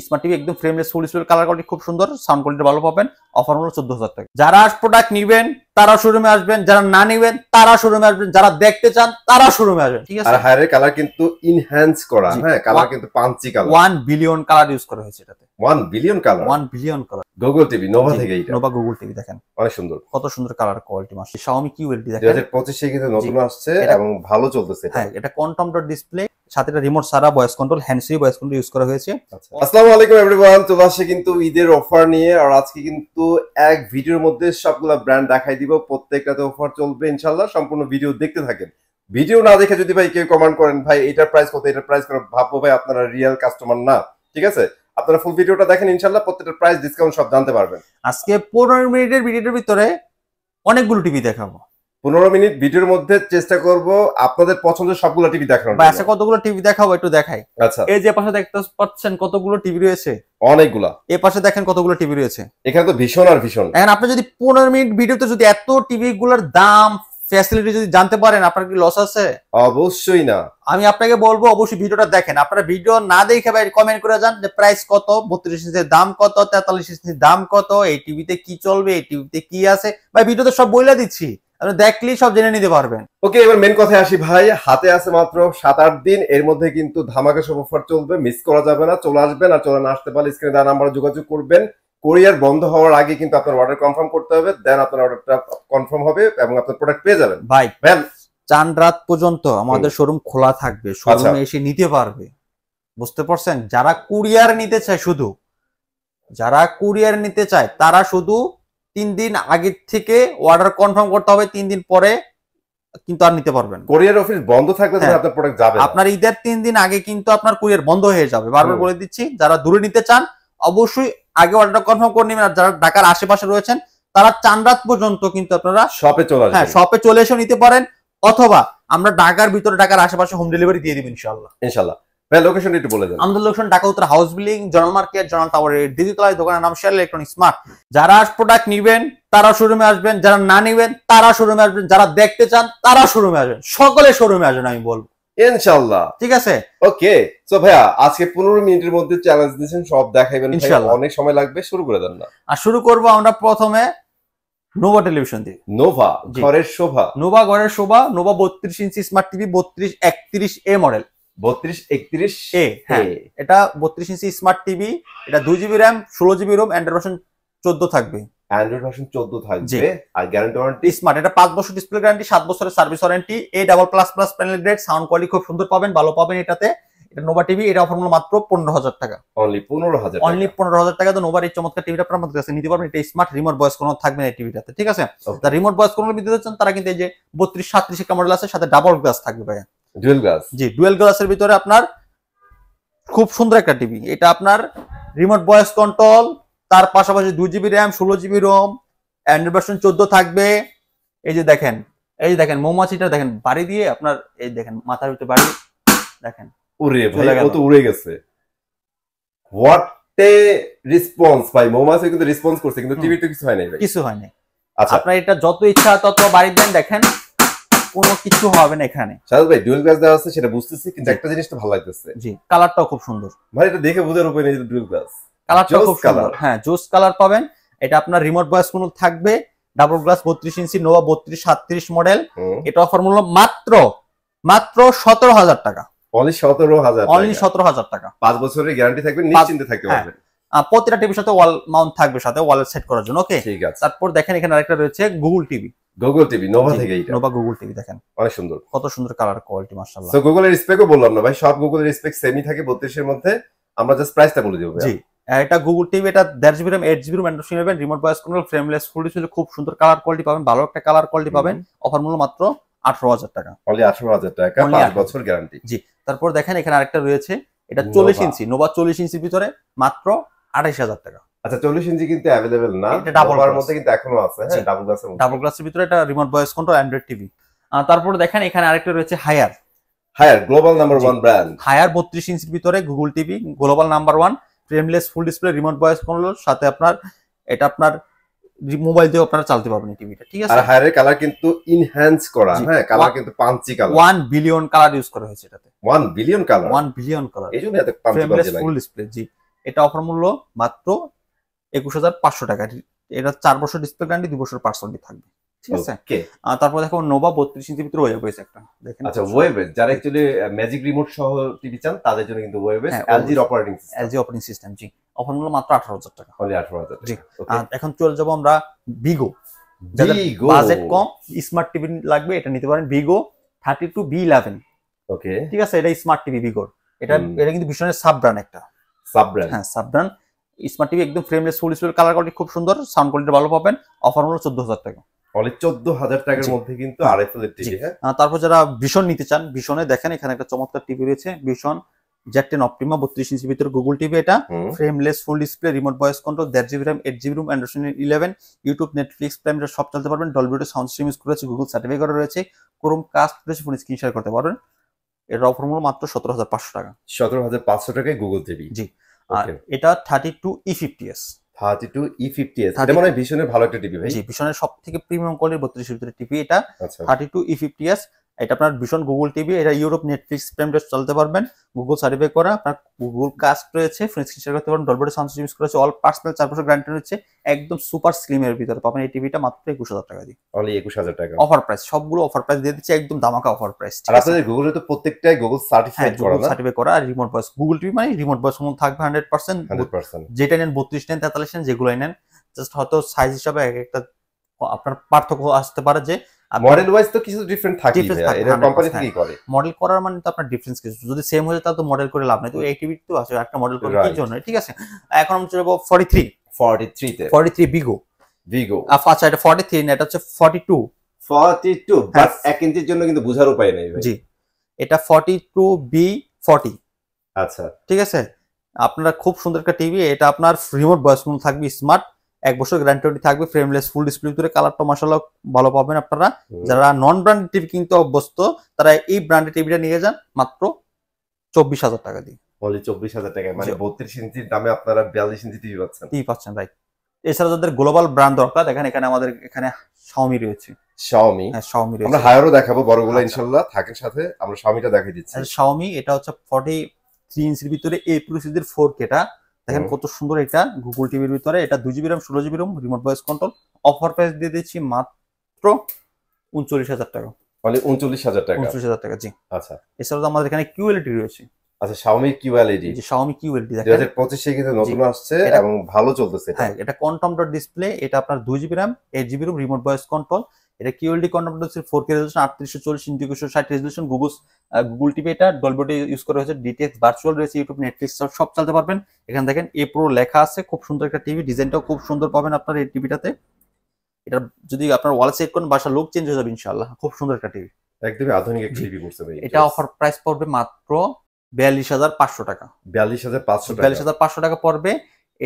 Smart TV একদম frameless full display, colour quality খুব সুন্দর, সাউন্ড কোয়ালিটি ভালো পাবেন। অফার হলো 14,000 টাকা। যারা প্রোডাক্ট নেবেন তারা শোরুমে আসবেন, যারা না নেবেন তারা শোরুমে আসবেন, যারা দেখতে চান তারা শোরুমে আসবেন। ঠিক আছে। আর হায়ারের কালার কিন্তু ইনহ্যান্স করা, হ্যাঁ কালার কিন্তু Panji colour. 1 billion colour use করা হয়েছে এটাতে। 1 billion colour. 1 billion colour. Google TV Nova থেকে এটা। নোভা গুগল টিভি দেখেন অনেক সুন্দর, কত সুন্দর কালার কোয়ালিটি। মাস Xiaomi QLED দেখেন 2025 এ কিন্তু নতুন আসছে এবং ভালো চলতেছে। হ্যাঁ এটা কোয়ান্টাম ডট ডিসপ্লে, সাথে এটা রিমোট সারা voice control, hand free voice control use করা হয়েছে। আসসালামু আলাইকুম এভরিওয়ান, চলে আসছে কিন্তু ঈদের অফার নিয়ে। আর আজকে কিন্তু এক ভিডিওর মধ্যে সবগুলা ব্র্যান্ড দেখাই দিব, প্রত্যেকটাতে অফার চলবে ইনশাআল্লাহ। সম্পূর্ণ ভিডিও দেখতে থাকেন। ভিডিও না দেখে যদি ভাই কেউ কমেন্ট করেন ভাই এটার প্রাইস কত, এটার প্রাইস কত, ভাববো ভাই আপনারা রিয়েল কাস্টমার না। ঠিক আছে, আপনারা ফুল ভিডিওটা দেখেন ইনশাআল্লাহ, প্রত্যেকটা প্রাইস ডিসকাউন্ট সব জানতে পারবেন। আজকে 15 মিনিটের ভিডিওর ভিতরে অনেকগুলো টিভি দেখাবো। 15 মিনিট ভিডিওর মধ্যে চেষ্টা করব আপনাদের পছন্দের সবগুলো টিভি দেখানোর। ভাই আজকে কতগুলো টিভি দেখাবো একটু দেখাই। আচ্ছা, এই যে পাশে দেখতে পাচ্ছেন কতগুলো টিভি রয়েছে, অনেকগুলা। এই পাশে দেখেন কতগুলো টিভি রয়েছে, এখানে তো ভীষণ আর ভীষণ। এখন আপনি যদি 15 মিনিট ভিডিওতে যদি এত টিভি গুলোর দাম ফ্যাসিলিটি যদি জানতে পারেন, আপনার কি লস আছে? অবশ্যই না। আমি আপনাকে বলবো অবশ্যই ভিডিওটা দেখেন। আপনারা ভিডিও না দেখে ভাই কমেন্ট করে যান যে প্রাইস কত, 32 ইঞ্চির দাম কত, 43 ইঞ্চির দাম কত, এই টিভিতে কি চলবে, এই টিভিতে কি আছে, ভাই ভিডিওতে সব বলে দিচ্ছি, আপনি দেখলেই সব জেনে নিতে পারবেন। ওকে, এবার মেন কথায় আসি ভাই। হাতে আছে মাত্র 7-8 দিন, এর মধ্যে কিন্তু ধামাকা সব অফার চলবে, মিস করা যাবে না। চলে আসবেন, আর চলে না আসতে পারলে স্ক্রিনে দেওয়া নাম্বারে যোগাযোগ করবেন। কোরিয়ার বন্ধ হওয়ার আগে কিন্তু আপনার অর্ডার কনফার্ম করতে হবে, দেন আপনার অর্ডারটা কনফার্ম হবে এবং আপনার প্রোডাক্ট পেয়ে যাবেন। ভাই চান রাত পর্যন্ত আমাদের শোরুম খোলা থাকবে, শোরুমে এসে নিতে পারবে, বুঝতে পারছেন? যারা কুরিয়ার নিতে চায়, শুধু যারা কুরিয়ার নিতে চায় তারা শুধু 3 দিন আগে থেকে অর্ডার কনফার্ম করতে হবে, 3 দিন পরে কিন্তু আর নিতে পারবেন। কুরিয়ার অফিস বন্ধ থাকলে আপনার প্রোডাক্ট যাবে না। আপনার ঈদের 3 দিন আগে কিন্তু আপনার কুরিয়ার বন্ধ হয়ে যাবে, বারবার বলে দিচ্ছি। যারা দূরে নিতে চান অবশ্যই আগে অর্ডারটা কনফার্ম করে নেবেন। আর যারা ঢাকার আশেপাশে রয়েছেন তারা চান রাত পর্যন্ত কিন্তু আপনারা শপে চলে আসবেন। হ্যাঁ শপে চলে এসে নিতে পারেন, অথবা আমরা ঢাকার ভিতরে ঢাকার আশেপাশে হোম ডেলিভারি দিয়ে দিব ইনশাআল্লাহ। ইনশাআল্লাহ। ভাই লোকেশন একটু বলে দেন। আমাদের লোকেশন ঢাকা উত্তর house building, journal market, journal টাওয়ারের দ্বিতীয়তলায়, দোকানের নাম শেয়ার ইলেকট্রনিক্স স্মার্ট। যারা প্রোডাক্ট নেবেন তারা শোরুমে আসবেন, যারা না নেবেন তারা শোরুমে আসবেন, যারা দেখতে চান তারা শোরুমে আসবেন, সকলে শোরুমে আসবেন আমি বলবো ইনশাআল্লাহ। ঠিক আছে। ওকে, সো ভাইয়া আজকে 15 মিনিটের মধ্যে চ্যালেঞ্জ দিয়েছেন, সব দেখাইবেন ইনশাআল্লাহ। অনেক সময় লাগবে, শুরু করে দেন না। আর শুরু করব আমরা প্রথমে নোভা টেলিভিশন দিয়ে। নোভা ঘরের শোভা। নোভা ঘরের শোভা। নোভা 32 ইঞ্চি স্মার্ট টিভি, 3231 মডেল। 3231 এ, হ্যাঁ এটা 32 ইঞ্চি স্মার্ট টিভি। এটা 2GB RAM, 16GB Rome, Android version 14 থাকবে। অ্যান্ড্রয়েড ভার্সন 14 থাকবে। আর গ্যারান্টি ওয়ারেন্টি স্মার্ট, এটা 5 বছর ডিসপ্লে গ্যারান্টি, 7 বছরের service warranty. A+++ panel grade, sound quality খুব সুন্দর পাবেন, ভালো পাবেন এটাতে। এটা নোভা টিভি, এটা অফার মূল্য মাত্র 15,000 টাকা। অনলি 15,000 টাকা। অনলি 15,000 টাকা তো নোভার এই চমৎকার টিভিটা আপনারা আমাদের কাছে নিতে পারবেন। এটা স্মার্ট, রিমোট ভয়েস কন্ট্রোল থাকবে এই টিভিটাতে। ঠিক আছে, যারা রিমোট ভয়েস কন্ট্রোল নিতে চাচ্ছেন তারা কিন্তু এই যে 3237 একটা মডেল আছে, সাথে ডাবল গ্লাস থাকবে ভাই। Dual glass. জি, ডুয়াল গ্লাসের ভিতরে আপনার খুব সুন্দর একটা টিভি। এটা আপনার রিমোট ভয়েস কন্ট্রোল, তার পাশাপাশি 2GB RAM, 16GB Rome, Android version 14 থাকবে। এই যে দেখেন, এই যে দেখেন মৌমাছিটা দেখেন বাড়ি দিয়ে আপনার, এই দেখেন মাথার ভিতরে বাড়ি দেখেন, উড়ে ভাই ও তো উড়ে গেছে। হোয়াট এ রেসপন্স ভাই, মৌমাছি কিন্তু রেসপন্স করছে, কিন্তু টিভিতে কিছু হয় নাই ভাই, কিছু হয় নাই। আচ্ছা, আপনার এটা যত ইচ্ছা তত বাড়ি দেন, দেখেন কোনো কিছু হবে না এখানে। শাহাদ ভাই ডুয়াল গ্লাস দেওয়া আছে সেটা বুঝতেছি, কিন্তু একটা জিনিস তো ভালো লাগতেছে। জি, কালারটাও খুব সুন্দর ভাই, এটা দেখে বোঝার উপায় নেই যে ডুয়াল গ্লাস। কালারটাও খুব সুন্দর, হ্যাঁ জোস কালার পাবেন। এটা আপনার রিমোট ভয়েস কন্ট্রোল থাকবে, ডাবল গ্লাস, 32 ইঞ্চি নোভা 3237 মডেল। এটা অফার মূল্য মাত্র 17,000 টাকা। অনলি 17,000 টাকা। অনলি 17,000 টাকা। 5 বছরের গ্যারান্টি থাকবে, নিশ্চিন্তে থাকতে পারবেন। প্রতিটা টিভির সাথে ওয়াল মাউন্ট থাকবে, সাথে ওয়ালে সেট করার জন্য। ওকে, ঠিক আছে। তারপর দেখেন এখানে আরেকটা রয়েছে Google TV. Google TV Nova থেকে, এটা নোভা গুগল টিভি দেখেন অনেক সুন্দর, কত সুন্দর কালার কোয়ালিটি মাশাআল্লাহ। সো গুগলের স্পেকও বললাম না ভাই, সব গুগলের স্পেক সেমই থাকে 32 এর মধ্যে। আমরা জাস্ট প্রাইসটা বলে দেব। জি, এটা গুগল টিভি, এটা 1.5GB RAM, 8GB ROM, Android শুনবেন, remote voice control, frameless full display, খুব সুন্দর কালার কোয়ালিটি পাবেন, ভালো একটা কালার কোয়ালিটি পাবেন। অফার মূল্য মাত্র 18,000 টাকা। অনলি 18,000 টাকা, 5 বছর গ্যারান্টি। জি, তারপর দেখেন এখানে আরেকটা রয়েছে, এটা 40 ইঞ্চি নোভা, 40 ইঞ্চির ভিতরে মাত্র 28,000 টাকা। আচ্ছা, 40 ইঞ্চি কিন্তু अवेलेबल না, এটা ডাবল নোভার মধ্যে কিন্তু এখনো আছে। হ্যাঁ, ডাবল গ্লাসের মধ্যে, ডাবল গ্লাসের ভিতরে এটা remote voice control Android TV. তারপর দেখেন এখানে আরেকটা রয়েছে Haier. Haier global number 1 brand. Haier 32 ইঞ্চির ভিতরে Google TV, global number 1, frameless full display, remote voice control, সাথে আপনার এটা আপনার মোবাইল দিয়ে আপনারা চালাতে পারবেন এই টিভিটা। ঠিক আছে, আর হায়ারের কালার কিন্তু ইনহ্যান্স করা, হ্যাঁ কালার কিন্তু Panji colour. 1 billion colour use করা হয়েছে এটাতে। 1 বিলিয়ন কালার। 1 বিলিয়ন কালার, এইজন্য এত পাঞ্চি পাঞ্চি লাগে। Full display. জি, এটা অফার মূল্য মাত্র 21,500 টাকা। এটা 4 বছর ডিসপ্লে গ্যারান্টি, 2 বছর পার্টস ওয়ারেন্টি থাকবে, ঠিক আছে। তারপর দেখো নোভা 32 ইঞ্চির ভিতরে ওয়েবএস একটা দেখেন। আচ্ছা, ওয়েবএস যারা অ্যাকচুয়ালি ম্যাজিক রিমোট সহ টিভি চান তাদের জন্য কিন্তু ওয়েবএস এলজি অপারেটিং সিস্টেম জি। অফার মূল্য মাত্র 18,000 টাকা। only 18,000 জি। এখন চলে যাব আমরা ভিগো। বাজেট কম, স্মার্ট টিভি লাগবে, এটা নিতে পারেন ভিগো 32B11। ওকে, ঠিক আছে, এটা স্মার্ট টিভি ভিগোর। এটা কিন্তু ভীষণ সাব ব্র্যান্ড একটা। হ্যাঁ, সাব ব্র্যান্ড স্মার্ট টিভি, একদম frameless, full display, colour quality খুব সুন্দর, সাউন্ড কোয়ালিটি ভালো পাবেন। অফার মূল্য 14,000 টাকা। অনলি 14,000 টাকার মধ্যে কিন্তু আরএফএল এর টিভি। হ্যাঁ, তারপর যারা ভীষণ নিতে চান, ভীষণে দেখেন এখানে একটা চমৎকার টিভি রয়েছে, ভীষণ Z10 অপটিমা 32 ইঞ্চির ভিতরে গুগল টিভি। এটা frameless, full display, remote voice control, 1.5 GB RAM, 8 GB ROM, Android 11, YouTube, Netflix, prime সব চালাতে পারবেন। Dolby audio sound system use করেছে, গুগল সার্টিফাই করা রয়েছে, ক্রোম কাস্ট রয়েছে, ফোন স্ক্রিন শেয়ার করতে পারবেন। এর অফার মূল্য মাত্র 17,500 টাকা। 17,500 টাকায় গুগল টিভি। জি। আর এটা 32E50s। 32E50s, এটা মানে ভীষণের ভালো একটা টিভি ভাই। জি, ভীষণের সবথেকে প্রিমিয়াম কোয়ালিটির 32 এর ভিতরে টিভি এটা। 32E50s, এটা আপনার ভীষণ গুগল টিভি। এটা ইউরোপ, নেটফ্লিক্স, প্রাইম চালাতে পারবেন, গুগল সার্টিফাই করা, আপনার গুগল কাস্ট রয়েছে, ফোন স্ক্রিন শেয়ার করতে পারবেন, Dolby audio sound system use করেছে, অল পার্সোনাল 4 বছর গ্যারান্টি রয়েছে, একদম সুপার স্লিম এর ভিতরে পাবেন এই টিভিটা মাত্র 21,000 টাকা দিয়ে। অনলি 21,000 টাকা অফার প্রাইস, সবগুলো অফার প্রাইস দিয়ে দিচ্ছি, একদম দামাকা অফার প্রাইস। আর আপনাদের গুগলে তো প্রত্যেকটাই গুগল সার্টিফাইড করা, না? সার্টিফাই করা। আর রিমোট ভয়েস, গুগল টিভি মানে রিমোট ভয়েস থাকবে 100%। যেটা নেন 32 নেন, 43 নেন, যেগুলোই নেন, জাস্ট হয়তো সাইজ হিসাবে একটা আপনার পার্থক্য আসতে পারে, যে মডেল ওয়াইজ তো কিছু ডিফারেন্ট থাকে, এটা কোম্পানি থেকেই করে। মডেল করার মানে তো আপনার ডিফারেন্স কিছু, যদি সেম হয়ে যায় তাহলে তো মডেল করে লাভ নেই। তো এই টিভি তো আছে একটা মডেল করে কি জন্য, ঠিক আছে। এখন আমরা চলে যাব 43 তে। 43 ভিগো। আচ্ছা, এটা 43 না, এটা হচ্ছে 42 বাট 1 ইঞ্চির জন্য কিন্তু বোঝার উপায় নেই ভাই। জি, এটা 42B40। আচ্ছা, ঠিক আছে। আপনারা খুব সুন্দর একটা টিভি। এটা আপনার রিমোট ভয়েস কন্ট্রোল থাকবে, স্মার্ট, 1 বছর গ্যারান্টি থাকবে, ফ্রেমলেস, ফুল ডিসপ্লে ভিতরে, কালারটা মাশাআল্লাহ ভালো পাবেন আপনারা। যারা নন ব্র্যান্ডেড টিভি কিনতে অভ্যস্ত তারা এই ব্র্যান্ডেড টিভিটা নিয়ে যান মাত্র 24,000 টাকা দিয়ে। অনলি 24,000 টাকা, মানে 32 ইঞ্চির দামে আপনারা 42 ইঞ্চি টিভি পাচ্ছেন, রাইট। এছাড়া যাদের গ্লোবাল ব্র্যান্ড দরকার, দেখেন এখানে আমাদের এখানে Xiaomi রয়েছে। Xiaomi, হ্যাঁ, Xiaomi রয়েছে। আমরা হায়ারও দেখাবো বড়গুলো ইনশাআল্লাহ, থাকের সাথে আমরা Xiaomiটা দেখাই দিচ্ছি। Xiaomi এটা হচ্ছে 43 ইঞ্চির ভিতরে A প্রসেসরের 4K টা, দেখেন কত সুন্দর। এটা গুগল টিভির ভিতরে, এটা 2 GB RAM, 16 GB ROM, remote voice control. Offer price দিয়ে দিচ্ছি মাত্র 39,000 টাকা। মানে 39,000 টাকা। 39,000 টাকা, জি। আচ্ছা, এছাড়াও আমাদের এখানে QLED রয়েছে। আচ্ছা, Xiaomi QLED, জি, Xiaomi QLED দেখেন 2025 এ কিন্তু নতুন আসছে এবং ভালো চলতেছে। হ্যাঁ, এটা কোয়ান্টাম ডট ডিসপ্লে, এটা আপনার 2 GB RAM, 8 GB ROM, remote voice control. এটা QLED quantum dot 4K resolution, 3840x260 resolution, Google TV. এটা ডলবি অডিও ইউজ করা হয়েছে, ডিটিএক্স ভার্চুয়াল রয়েছে, ইউটিউব, নেটফ্লিক্স সব চালাতে পারবেন। এখানে দেখেন A Pro লেখা আছে, খুব সুন্দর একটা টিভি, ডিজাইনটাও খুব সুন্দর পাবেন আপনার এই টিভিটাতে। এটা যদি আপনার ওয়াল সেট করেন বাসার লুক চেঞ্জ হয়ে যাবে ইনশাআল্লাহ। খুব সুন্দর একটা টিভি, একদমই আধুনিক একটা টিভি করছে ভাই। এটা অফার প্রাইস পড়বে মাত্র 42,500 টাকা। 42,500 টাকা পড়বে।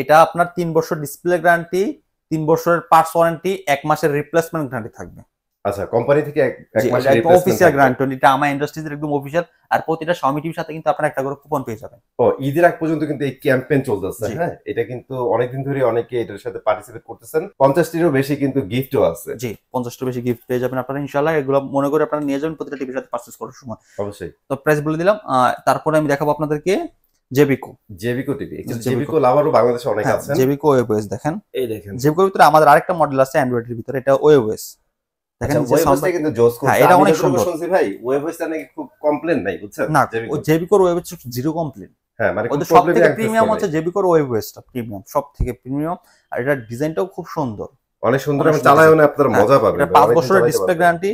এটা আপনার 3 বছর ডিসপ্লে গ্যারান্টি, 3 বছরের পার্টস ওয়ারেন্টি, 1 মাসের রিপ্লেসমেন্ট গ্যারান্টি থাকবে। আচ্ছা, কোম্পানি থেকে 1 মাসের রিপ্লেসমেন্ট অফিশিয়াল গ্যারান্টি। এটা আমার ইন্ডাস্ট্রিজের একদম অফিশিয়াল। আর প্রতিটা Xiaomi টিভির সাথে কিন্তু আপনারা একটা করে কুপন পেয়ে যাবেন। ঈদের আগ পর্যন্ত কিন্তু এই ক্যাম্পেইন চলতেছে। হ্যাঁ, এটা কিন্তু অনেকদিন ধরে অনেকে এটার সাথে পার্টিসিপেট করতেছেন। 50টিরও বেশি কিন্তু গিফটও আছে। জি, 50টিরও বেশি গিফট পেয়ে যাবেন আপনারা ইনশাআল্লাহ। এগুলো মনে করে আপনারা নিয়ে যাবেন প্রতিটা টিভির সাথে পারচেজ করার সময়। অবশ্যই। তো প্রাইস বলে দিলাম। তারপরে আমি দেখাবো আপনাদেরকে জেবিকো টিভি। জেবিকো লাভারও বাংলাদেশে অনেক আছেন। জেবিকো ওয়েবওয়েস দেখেন, এই দেখেন জেবিকোর ভিতরে আমাদের আরেকটা মডেল আছে অ্যান্ড্রয়েডের ভিতরে, এটা ওয়েবওয়েস। দেখেন ওয়েবওয়েসটা কিন্তু জোস করছে। এটা অনেক সুন্দর শুনছি ভাই, ওয়েবওয়েসটা নাকি খুব কমপ্লেন নাই, বুঝছেন? না, জেবিকোর ওয়েবওয়েস জিরো কমপ্লেন। হ্যাঁ, মানে ওদের সবথেকে প্রিমিয়াম হচ্ছে জেবিকোর ওয়েবওয়েসটা, প্রিমিয়াম, সবথেকে প্রিমিয়াম। আর এটা ডিজাইনটাও খুব সুন্দর, অনেক সুন্দর। আমি চালায়ও না, আপনার মজা পাবেন। এটা 5 বছরের ডিসপ্লে গ্যারান্টি,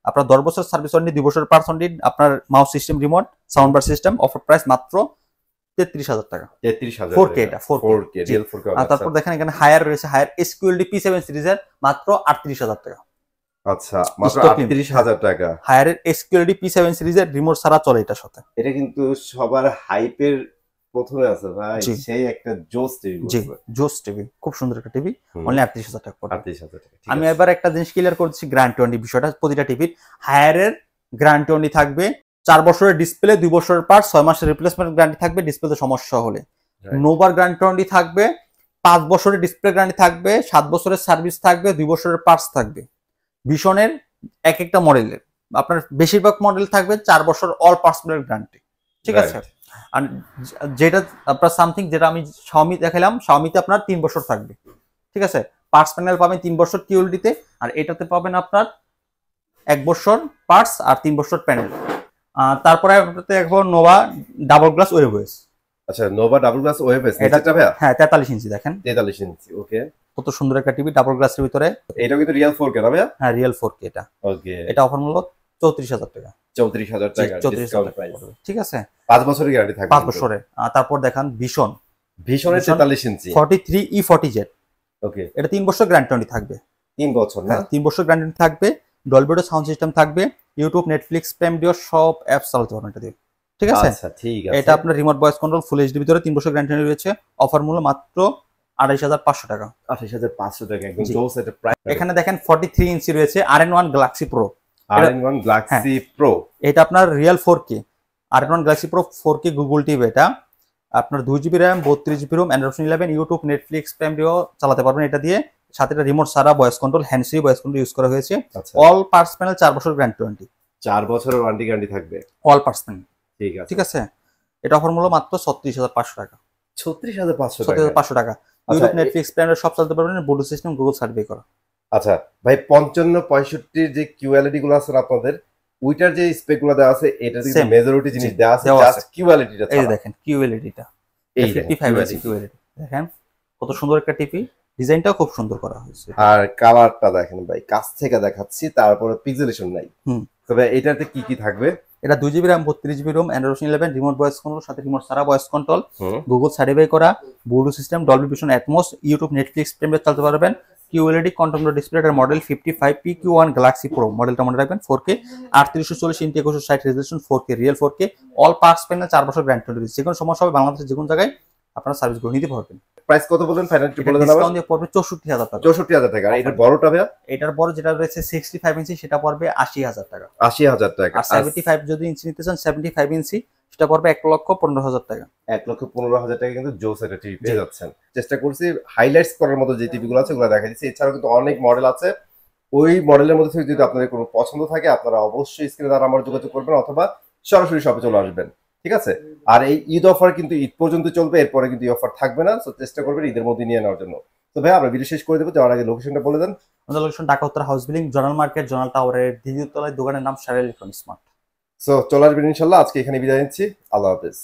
আপনার 10 বছর সার্ভিস ওয়ারেন্টি, 2 বছরের পার্টস ওয়ারেন্টি, আপনার mouse system, remote, sound bar system. Offer price মাত্র 33,000 টাকা। 33,000 4K, এটা 4K রিয়েল 4K। আর তারপর দেখেন এখানে হায়ার রয়েছে, হায়ার SQLD P7 সিরিজের মাত্র 38,000 টাকা। আচ্ছা, মাত্র 38,000 টাকা। হায়ারের SQLD P7 সিরিজের রিমোট ছাড়া চলে এটার সাথে। এটা কিন্তু সবার হাইপের প্রথমে আছে ভাই, সেই একটা জোস টিভি। জি, জোস টিভি, খুব সুন্দর একটা টিভি, অনলি 38,000 টাকা পড়বে। 38,000 টাকা। আমি এবার একটা জিনিস ক্লিয়ার করছি, গ্যারান্টি ওয়ারেন্টি বিষয়টা। প্রতিটা টিভির হায়ারের গ্যারান্টি ওয়ারেন্টি থাকবে, 4 বছরের ডিসপ্লে, 2 বছরের পার্টস, 6 মাসের রিপ্লেসমেন্ট গ্যারান্টি থাকবে ডিসপ্লেতে সমস্যা হলে। নোভার গ্যারান্টি ওয়ারেন্টি থাকবে, 5 বছরের ডিসপ্লে গ্যারান্টি থাকবে, 7 বছরের সার্ভিস থাকবে, 2 বছরের পার্টস থাকবে। ভিশনের একটা মডেলের আপনার বেশিরভাগ মডেল থাকবে 4 বছর অল পার্টস গ্যারান্টি, ঠিক আছে। আর যেটা আপনার সামথিং যেটা আমি Xiaomi দেখালাম, Xiaomi-তে আপনার 3 বছর থাকবে, ঠিক আছে। পার্টস প্যানেল পাবেন 3 বছর QLD-তে, আর এটাতে পাবেন আপনার 1 বছর পার্টস আর 3 বছর প্যানেল। তারপরে আপনাদের দেখবো নোভা ডাবল গ্লাস ওয়েবএস। আচ্ছা, নোভা ডাবল গ্লাস ওয়েবএস এটা এটা ভাইয়া? হ্যাঁ 43 ইঞ্চি, দেখেন 43 ইঞ্চি। ওকে, কত সুন্দর একটা টিভি ডাবল গ্লাসের ভিতরে। এটা কিন্তু রিয়েল 4K না ভাইয়া? হ্যাঁ রিয়েল 4K এটা। ওকে, এটা অফার মূল্য 34,000 টাকা। 34,000 টাকা 34,000 ডিসকাউন্ট টাকা প্রাইস। পড়বে, ঠিক আছে। 5 বছরের গ্যারান্টি থাকবে। 5 বছরে। তারপর দেখান ভীষণ ভীষণের 43 ইঞ্চি 43E40Z। ওকে, এটা 3 বছর গ্যারান্টি থাকবে। 3 বছর না? 3 বছর গ্যারান্টি থাকবে। ডলবি অডিও সাউন্ড সিস্টেম থাকবে, ইউটিউব, নেটফ্লিক্স, প্রাইম ভিডিও সব অ্যাপস চালাতে পারবেন এটা দিয়ে, ঠিক আছে। আচ্ছা ঠিক আছে। এটা আপনার remote voice control full HD ভিতরে 3 বছর গ্যারান্টি রয়েছে। অফার মূল্য মাত্র 28,500 টাকা। 28,500 টাকা একদম জি। জোস একটা প্রাইস। এখানে দেখেন 43 ইঞ্চি রয়েছে RN1 Galaxy Pro। RN1 Galaxy Pro। এটা আপনার real 4K RN1 Galaxy Pro 4K Google TV. এটা আপনার 2GB RAM 32GB ROM, Android 11, YouTube, Netflix, Prime Video চালাতে পারবেন এটা দিয়ে। সাথে এটা রিমোট সারা voice control, hand free voice control use করা হয়েছে। আচ্ছা, অল পার্টস প্যানেল 4 বছর গ্যারান্টি। 4 বছরের ওয়ারেন্টি গ্যারান্টি থাকবে অল পার্টস প্যানেল, ঠিক আছে। ঠিক আছে। এটা অফার মূল্য মাত্র 36,500 টাকা। 36,500 টাকা। 36,500 টাকা। ইউটিউব, নেটফ্লিক্স, প্রাইম সব চালাতে পারবেন, ব্লুটুথ সিস্টেম, গুগল সার্ভে করা। আচ্ছা ভাই, 55-65 যে কিউএলইডি গুলো আছে না আপনাদের, ওইটার যে স্পেক গুলো দেওয়া আছে এটা কিন্তু Same. মেজরিটি জিনিস দেওয়া আছে, দেওয়া জাস্ট আছে। কিউএলইডিটা এই যে ছাড়া। দেখেন QLED-টা, এই 55 ইঞ্চি QLED দেখেন কত সুন্দর একটা টিভি। ডিজাইনটাও খুব সুন্দর করা হয়েছে। আর কালারটা দেখেন ভাই, কাছ থেকে দেখাচ্ছি, তারপরে পিক্সেলেশন নাই। হুম। তবে এটাতে কি কি থাকবে? এটা 2GB RAM 32GB ROM, Android 11, remote voice control, সাথে রিমোট সারা ভয়েস কন্ট্রোল, গুগল সার্টিফাই করা, Bluetooth system, Dolby vision, atoms, YouTube, Netflix, premier চালাতে পারবেন। QLED কন্ট্রোল ডিসপ্লে, এর মডেল 55PQ1 Galaxy Pro মডেলটা মনে রাখবেন। 4K 3840x2160 resolution, 4K real 4K। All parts panel 4 বছর গ্যারান্টি রয়েছে। যে কোনো সমস্যা হবে বাংলাদেশের যে কোনো জায়গায় আপনারা সার্ভিস করে নিতে পারবেন। প্রাইস কত বলেন? ফাইনালি বলে দেন। ডিসকাউন্ট দিয়ে পড়বে 64,000 টাকা। 64,000 টাকা। আর এটার বড়টা ভাইয়া? এটার বড় যেটা রয়েছে 65 ইঞ্চি সেটা পড়বে 80,000 টাকা। 80,000 টাকা। আর 75 যদি ইঞ্চি নিতে চান 75 ইঞ্চি সেটা পড়বে 1,15,000 টাকা। 1,15,000 টাকা কিন্তু জোস একটা টিভি পেয়ে যাচ্ছেন। চেষ্টা করছি হাইলাইটস করার মতো যে টিভি গুলো আছে ওগুলো দেখা দিচ্ছি। এছাড়াও কিন্তু অনেক মডেল আছে। ওই মডেলের মধ্যে থেকে যদি আপনাদের কোনো পছন্দ থাকে আপনারা অবশ্যই স্ক্রিনে দ্বারা আমার যোগাযোগ করবেন অথবা সরাসরি শপে চলে আসবেন, ঠিক আছে। আর এই ঈদ অফার কিন্তু ঈদ পর্যন্ত চলবে, এরপরে কিন্তু এই অফার থাকবে না। তো চেষ্টা করবেন ঈদের মধ্যে নিয়ে নেওয়ার জন্য। তো ভাই আমরা ভিডিও শেষ করে দেবো, যাওয়ার আগে লোকেশনটা বলে দেন। আমাদের লোকেশন ঢাকা উত্তর house building, zonal market, zonal টাওয়ারের দ্বিতীয় তলায়, দোকানের নাম সারা ইলেকট্রনিক্স মার্ট। সো চলে আসবেন ইনশাল্লাহ। আজকে এখানে বিদায় নিচ্ছি। আল্লাহ হাফেজ।